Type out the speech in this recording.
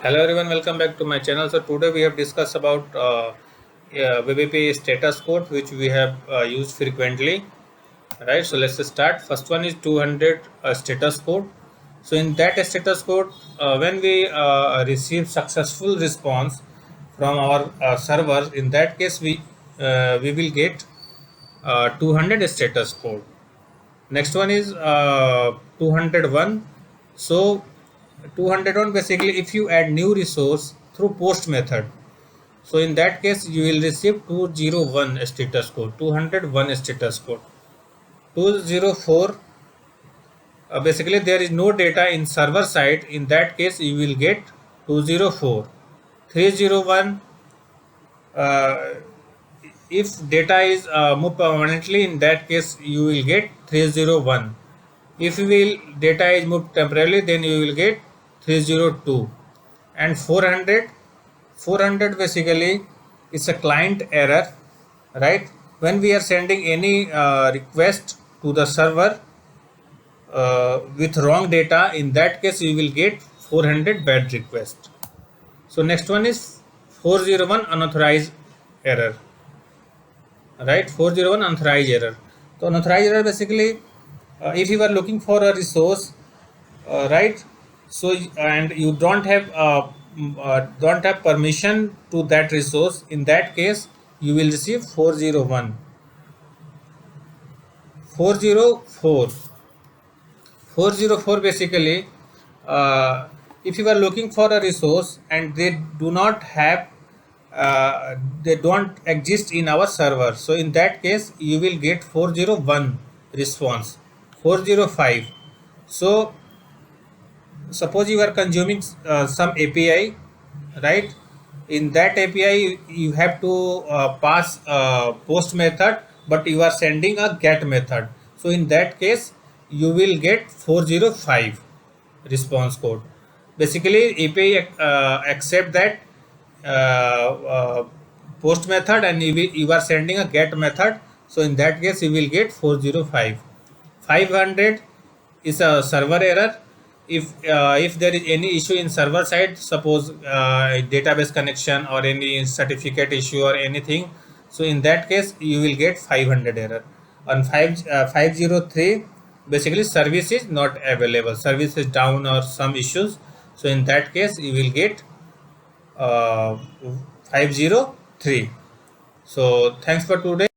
Hello everyone, welcome back to my channel. So today we have discussed about Web API status code, which we have used frequently. Right, so let's start. First one is 200 status code. So in that status code, when we receive successful response from our server, in that case we will get 200 status code. Next one is 201. So 201, basically if you add new resource through post method, so in that case you will receive 201 status code, 201 status code. 204, basically there is no data in server side, in that case you will get 204. 301, uh, if data is moved permanently, in that case you will get 301. If you will data is moved temporarily, then you will get 302. And 400 basically is a client error, right? When we are sending any request to the server with wrong data, in that case you will get 400 bad request. So next one is 401 unauthorized error, right? 401 unauthorized error. So unauthorized error, basically if you are looking for a resource, right, so and you don't have permission to that resource, in that case you will receive 401. 404, 404, basically if you are looking for a resource and they do not have they don't exist in our server, so in that case you will get 401 response. 405, so suppose you are consuming some API, right? In that API you have to pass post method, but you are sending a get method, so in that case you will get 405 response code. Basically API accept that uh, post method, and you are sending a get method, so in that case you will get 405. 500 is a server error. If there is any issue in server side, suppose database connection or any certificate issue or anything, so in that case you will get 500 error. On 503, basically service is not available, service is down or some issues, so in that case you will get uh, 503. So thanks for today.